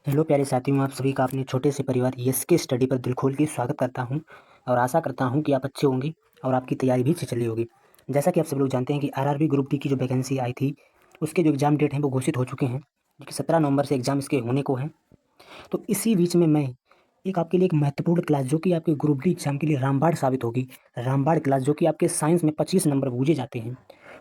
Hello प्यारे साथियों, आप सभी का अपने छोटे से परिवार यस के स्टडी पर दिल खोल के स्वागत करता हूं और आशा करता हूं कि आप अच्छे होंगे और आपकी तैयारी भी अच्छी चल रही होगी। जैसा कि आप सब लोग जानते हैं कि आरआरबी ग्रुप डी की जो वैकेंसी आई थी, उसके जो एग्ज़ाम डेट हैं वो घोषित हो चुके हैं, जो कि 17 नवंबर से एग्ज़ाम इसके होने को हैं। तो इसी बीच में मैं एक आपके लिए एक महत्वपूर्ण क्लास जो कि आपके ग्रुप डी एग्ज़ाम के लिए रामबाण साबित होगी। रामबाण क्लास जो कि आपके साइंस में 25 नंबर बूझे जाते हैं।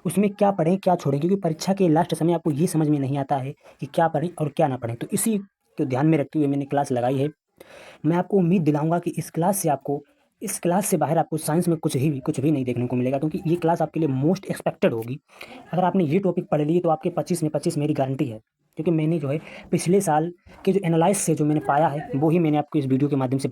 उसमें क्या पढ़ें, क्या छोड़ें? क्योंकि परीक्षा के लास्ट समय आपको ये समझ में नहीं आता है कि क्या पढ़ें और क्या ना पढ़ें। तो इसी को ध्यान में रखते हुए मैंने क्लास लगाई है। मैं आपको उम्मीद दिलाऊँगा कि इस क्लास से बाहर आपको साइंस में कुछ भी नहीं देखने को मिलेगा, क्योंकि ये क्लास आपके लिए मोस्ट एक्सपेक्टेड होगी। अगर आपने ये टॉपिक पढ़ लिए तो आपके 25 में 25 मेरी गारंटी है। क्योंकि मैंने जो है पिछले साल के जो एनालाइज़ से जो मैंने पाया है, वो ही मैंने आपको इस वीडियो के माध्यम से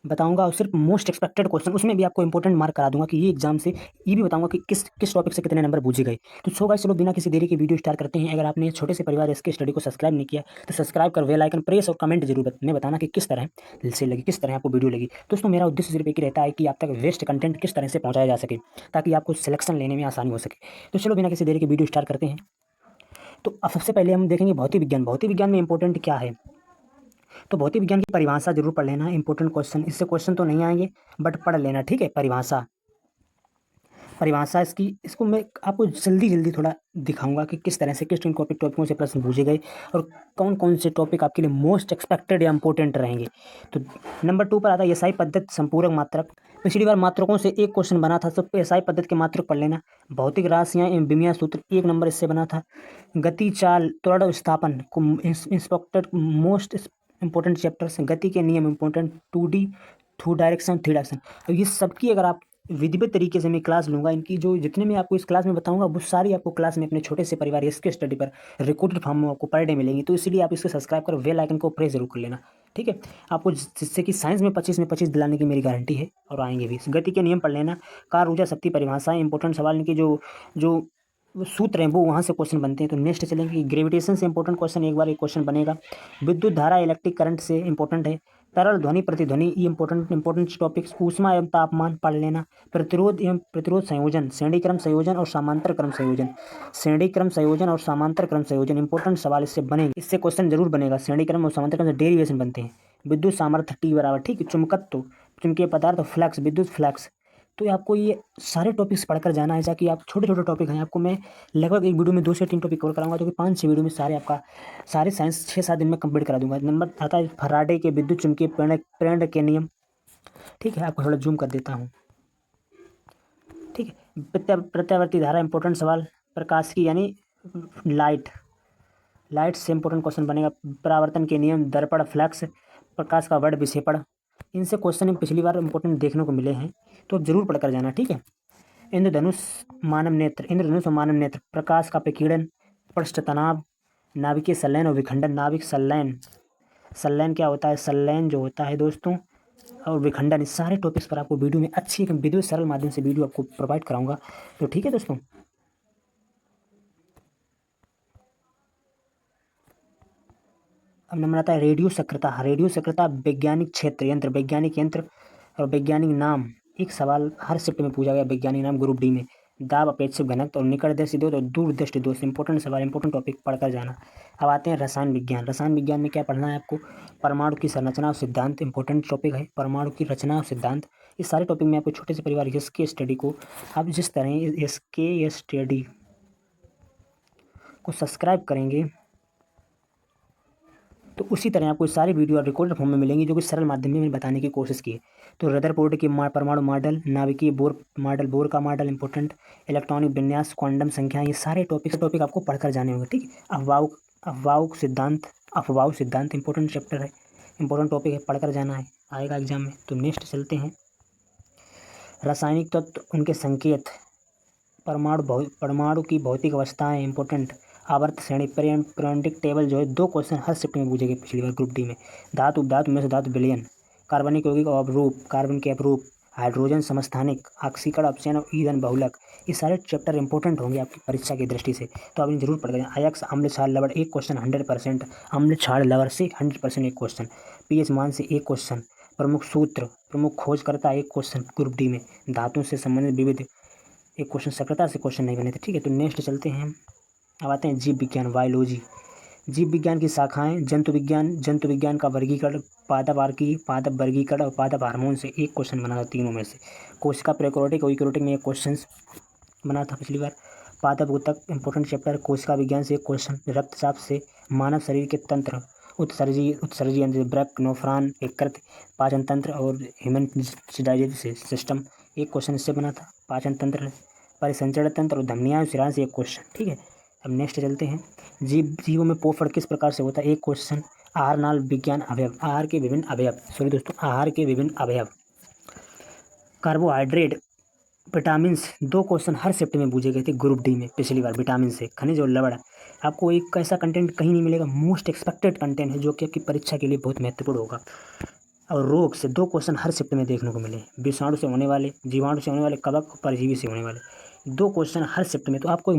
बताऊँगा और सिर्फ मोस्ट एक्सपेक्टेड क्वेश्चन, उसमें भी आपको इंपॉर्टेंट मार्क करा दूँगा कि ये एग्ज़ाम से ये भी बताऊँगा कि किस टॉपिक से कितने नंबर पूछे गए। तो सो गाइस, चलो बिना किसी देरी के वीडियो स्टार्ट करते हैं। अगर आपने छोटे से परिवार एसके स्टडी को सब्सक्राइब नहीं किया तो सब्सक्राइब कर बेल आइकन प्रेस और कमेंट जरूर में बताना कि किस तरह आपको वीडियो लगी। दोस्तों, मेरा उद्देश्य सिर्फ एक ही रहता है कि आप तक बेस्ट कंटेंट किस तरह से पहुँचाया जा सके, ताकि आपको सिलेक्शन लेने में आसानी हो सके। तो चलो बिना किसी देरी के वीडियो स्टार्ट करते हैं। तो अब सबसे पहले हम देखेंगे भौतिक विज्ञान। भौतिक विज्ञान में इंपॉर्टेंट क्या है? तो भौतिक विज्ञान की परिभाषा जरूर पढ़ लेना, इंपॉर्टेंट क्वेश्चन। इससे क्वेश्चन तो नहीं आएंगे बट पढ़ लेना, ठीक है। परिभाषा परिभाषा इसको मैं आपको जल्दी जल्दी थोड़ा दिखाऊंगा कि किस तरह से किस टॉपिकों से प्रश्न पूछे गए और कौन कौन से टॉपिक आपके लिए मोस्ट एक्सपेक्टेड या इंपॉर्टेंट रहेंगे। तो नंबर 2 पर आता है एसआई पद्धति संपूरक मात्रक। पिछली बार मात्रकों से एक क्वेश्चन बना था, तो एसआई पद्धति के मात्रक पढ़ लेना। भौतिक राशियाँ एवं विमीय सूत्र 1 नंबर इससे बना था। गति, चाल, त्वरण, विस्थापन को इंस्पेक्टेड मोस्ट इंपॉर्टेंट चैप्टर्स। गति के नियम इंपॉर्टेंट, 2D, 2 डायरेक्शन, 3 डायरेक्शन। तो ये सबकी अगर आप विधिवत तरीके से मैं क्लास लूँगा, इनकी जो जितने मैं आपको इस क्लास में बताऊँगा वो सारी आपको क्लास में अपने छोटे से परिवार एसके स्टडी पर रिकॉर्डेड फॉर्म में आपको पर डे मिलेंगी। तो इसीलिए आप इसको सब्सक्राइब कर बेल आइकन को प्रेस जरूर कर लेना, ठीक है। आपको जिससे कि साइंस में 25 में 25 दिलाने की मेरी गारंटी है और आएंगे भी। गति के नियम पढ़ लेना। कार्य, ऊर्जा, शक्ति, परिभाषाएं, इंपॉर्टेंट सवाल, इनके जो जो सूत्र हैं वो वहाँ से क्वेश्चन बनते हैं। तो नेक्स्ट चलेंगे ग्रेविटेशन से इंपॉर्टेंट क्वेश्चन, एक बार एक क्वेश्चन बनेगा। विद्युत धारा, इलेक्ट्रिक करंट से इंपॉर्टेंट है। तरल, ध्वनि, प्रतिध्वनि, ये इंपॉर्टेंट टॉपिक्स। ऊष्मा एवं तापमान पढ़ लेना। प्रतिरोध एवं प्रतिरोध संयोजन, श्रेणी क्रम संयोजन और समांतर क्रम संयोजन। श्रेणी क्रम संयोजन और समांतर क्रम संयोजन इंपॉर्टेंट सवाल इससे बनेंगे, इससे क्वेश्चन जरूर बनेगा। श्रेणी क्रम और समांतर क्रम से डेरिवेशन बनते हैं। विद्युत सामर्थ्य T बराबर, ठीक है। चुंबकत्व, चुंबकीय पदार्थ, फ्लक्स, विद्युत फ्लक्स। तो आपको ये सारे टॉपिक्स पढ़कर जाना है, ताकि आप छोटे छोटे टॉपिक हैं, आपको मैं लगभग एक वीडियो में 2 से 3 टॉपिक कवर कराऊंगा, तो कि 5-6 वीडियो में सारे साइंस 6-7 दिन में कंप्लीट करा दूंगा। नंबर आता है फराडे के विद्युत चुम्बकीय प्रेरण के नियम, ठीक है। आपको थोड़ा जूम कर देता हूँ, ठीक है। प्रत्यावर्ती धारा इंपॉर्टेंट सवाल। प्रकाश की यानी लाइट से इंपॉर्टेंट क्वेश्चन बनेगा। परावर्तन के नियम, दर्पण, फ्लक्स, प्रकाश का वर्ण विक्षेपण, इनसे क्वेश्चन पिछली बार इंपॉर्टेंट देखने को मिले हैं, तो जरूर पढ़कर जाना, ठीक है। इंद्रधनुष, इंद्रधनुष और मानव नेत्र, प्रकाश का विकिरण, पृष्ठ तनाव, नाभिकीय संलयन और विखंडन। नाभिक संलयन, संलयन क्या होता है, संलयन जो होता है दोस्तों, और विखंडन, इस सारे टॉपिक्स पर आपको वीडियो में अच्छी एक वीडियो सरल माध्यम से वीडियो आपको प्रोवाइड कराऊंगा। तो ठीक है दोस्तों। अब नंबर आता है रेडियो सक्रियता। रेडियो सक्रियता, वैज्ञानिक क्षेत्र, यंत्र, वैज्ञानिक यंत्र और वैज्ञानिक नाम। एक सवाल हर शिफ्ट में पूछा गया, वैज्ञानिक नाम ग्रुप डी में। दाब, अपेक्षित घनत्व और निकटदर्शी दोष और दूरदृष्टि दोष, इंपॉर्टेंट सवाल, इंपॉर्टेंट टॉपिक पढ़कर जाना। अब आते हैं रसायन विज्ञान। रसायन विज्ञान में क्या पढ़ना है आपको? परमाणु की संरचना और सिद्धांत, इंपॉर्टेंट टॉपिक है। परमाणु की रचना और सिद्धांत, इस सारे टॉपिक में आपको छोटे से परिवार इसके स्टडी को आप जिस तरह इसके स्टडी को सब्सक्राइब करेंगे, तो उसी तरह आपको सारी वीडियो रिकॉर्डेड फॉर्म में मिलेंगी, जो कि सरल माध्यम में मैंने बताने की कोशिश की है। तो रदरफोर्ड की परमाणु मॉडल, नाभिकीय बोर मॉडल, बोर का मॉडल इंपॉर्टेंट, इलेक्ट्रॉनिक विन्यास, क्वांटम संख्या, ये सारे टॉपिक आपको पढ़कर जाने होंगे, ठीक है। अफवाह सिद्धांत इंपॉर्टेंट चैप्टर है, इंपॉर्टेंट टॉपिक है, पढ़कर जाना है, आएगा एग्जाम में। तो नेक्स्ट चलते हैं। रासायनिक तत्व, उनके संकेत, परमाणु की भौतिक अवस्थाएं इंपॉर्टेंट, आवर्त श्रेणी, पीरियोडिक टेबल, जो है 2 क्वेश्चन हर शिफ्ट में पूछे गए पिछली बार ग्रुप डी में। धातु, धातु में से धातु विलयन, कार्बनिक यौगिक और अपरूप, कार्बन के अपरूप, हाइड्रोजन समस्थानिक, ऑक्सीकरण, अपचयन और ईंधन बहुलक, ये सारे चैप्टर इंपॉर्टेंट होंगे आपकी परीक्षा की दृष्टि से, तो आप इन्हें जरूर पढ़ लेना। अयस्क, अम्ल क्षार लवण, एक क्वेश्चन 100%, अम्ल क्षार लवण से 100% एक क्वेश्चन। पीएच मान से एक क्वेश्चन। प्रमुख सूत्र, प्रमुख खोजकर्ता, एक क्वेश्चन ग्रुप डी में। धातु से संबंधित विविध, एक क्वेश्चन। सक्रियता से क्वेश्चन नहीं बने थे, ठीक है। तो नेक्स्ट चलते हैं। अब आते हैं जीव विज्ञान, बायोलॉजी। जीव विज्ञान की शाखाएं, जंतु विज्ञान का वर्गीकरण, पादप आर्की, पादप वर्गीकरण और पादप हार्मोन से एक क्वेश्चन बना था तीनों में से। कोशिका प्रोकैरियोटिक यूकेरियोटिक में एक क्वेश्चन बना था पिछली बार। पादप ऊतक इंपॉर्टेंट चैप्टर, कोशिका विज्ञान से एक क्वेश्चन, रक्तचाप से, मानव शरीर के तंत्र, उत्सर्जी यंत्र, ब्रक, नोफ्रॉन, यकृत, पाचन तंत्र और ह्यूमन डाइजेस्टिव सिस्टम, एक क्वेश्चन इससे बना था। पाचन तंत्र, परिसंचरण तंत्र और धमनियां शिरा से एक क्वेश्चन। ठीक है, अब नेक्स्ट चलते हैं। जीवों में पोषण किस प्रकार से होता है, एक क्वेश्चन। आहार नाल विज्ञान अवयव, आहार के विभिन्न अवयव, सॉरी दोस्तों, आहार के विभिन्न अवयव, कार्बोहाइड्रेट, विटामिन, दो क्वेश्चन हर शिफ्ट में पूछे गए थे ग्रुप डी में पिछली बार। विटामिन से, खनिज और लवण। आपको एक ऐसा कंटेंट कहीं नहीं मिलेगा, मोस्ट एक्सपेक्टेड कंटेंट है जो कि आपकी परीक्षा के लिए बहुत महत्वपूर्ण होगा। और रोग से दो क्वेश्चन हर शिफ्ट में देखने को मिले, विषाणु से होने वाले, जीवाणु से होने वाले, कवक और परजीवी से होने वाले, दो क्वेश्चन हर शिफ्ट में। तो आपको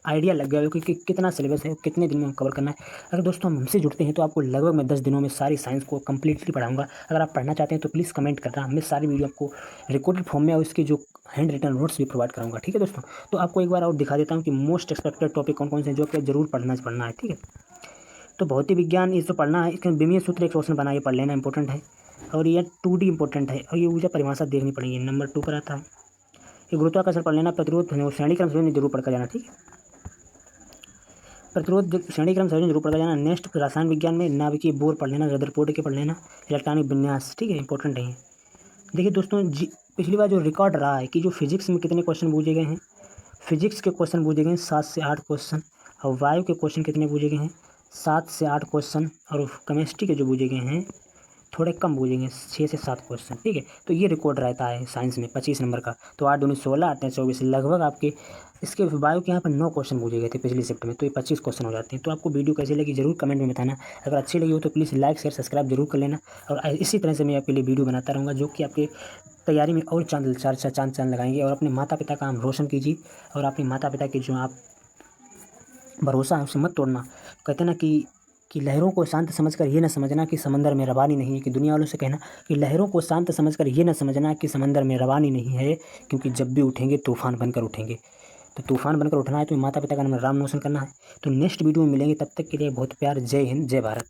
आइडिया लग गया होगा कि कितना सिलेबस है, कितने दिन में कवर करना है। अगर दोस्तों हम हमसे जुड़ते हैं तो आपको लगभग मैं 10 दिनों में सारी साइंस को कम्प्लीटली पढ़ाऊंगा। अगर आप पढ़ना चाहते हैं तो प्लीज़ कमेंट करना, मैं सारी वीडियो आपको रिकॉर्डेड फॉर्म में और इसके जो हैंड रिटन नोट्स भी प्रोवाइड कराऊंगा। ठीक है दोस्तों, तो आपको एक बार और दिखा देता हूँ कि मोस्ट एक्सपेक्टेड टॉपिक कौन कौन से हैं जो कि जरूर पढ़ना है। ठीक है, तो भौतिक विज्ञान ये तो पढ़ना है, इसमें विमीय सूत्र एक क्वेश्चन बना, ये पढ़ लेना इंपॉर्टेंट है। और ये 2D इंपॉर्टेंट है, और ये ऊर्जा परिभाषा देखनी पड़ेगी, नंबर 2 पर आता है। ये गुरुत्वाकर्षण पढ़ लेना, प्रतिरोध श्रेणी क्रम संयोजन जरूर पढ़ कर जाना। ठीक है, प्रतिरोध श्रेणी क्रम संयोजन जरूर पढ़ कर जाना। नेक्स्ट रसायन विज्ञान में नाभिकीय बोर पढ़ लेना, रदरफोर्ड के पढ़ लेना, इलेक्ट्रॉनिक विन्यास। ठीक है, इंपॉर्टेंट है। देखिए दोस्तों, पिछली बार जो रिकॉर्ड रहा है कि जो फिजिक्स में कितने क्वेश्चन पूछे गए हैं, फिजिक्स के क्वेश्चन पूछे गए हैं 7 से 8 क्वेश्चन, और वायु के क्वेश्चन कितने पूछे गए हैं, 7 से 8 क्वेश्चन, और केमिस्ट्री के जो पूछे गए हैं थोड़े कम पूछेंगे, 6 से 7 क्वेश्चन। ठीक है, तो ये रिकॉर्ड रहता है साइंस में 25 नंबर का। तो 8 दूनी 16, 8 24, लगभग आपके इसके बायो के यहाँ पर 9 क्वेश्चन पूछे गए थे पिछली शिफ्ट में, तो ये 25 क्वेश्चन हो जाते हैं। तो आपको वीडियो कैसी लगी जरूर कमेंट में बताना। अगर अच्छी लगी हो तो प्लीज़ लाइक शेयर सब्सक्राइब जरूर कर लेना, और इसी तरह से मैं आपके लिए वीडियो बनाता रहूँगा जो कि आपके तैयारी में और चांद लगाएंगे। और अपने माता पिता का नाम रोशन कीजिए, और अपने माता पिता की जो आप भरोसा है उसे मत तोड़ना। कहते ना कि लहरों को शांत समझकर ये न समझना कि समंदर में रवानी नहीं है, कि दुनिया वालों से कहना कि लहरों को शांत समझकर ये न समझना कि समंदर में रवानी नहीं है, क्योंकि जब भी उठेंगे तूफान बनकर उठेंगे। तो तूफान बनकर उठना है तो माता पिता का नाम राम रोशन करना है। तो नेक्स्ट वीडियो में मिलेंगे, तब तक के लिए बहुत प्यार। जय हिंद, जय भारत।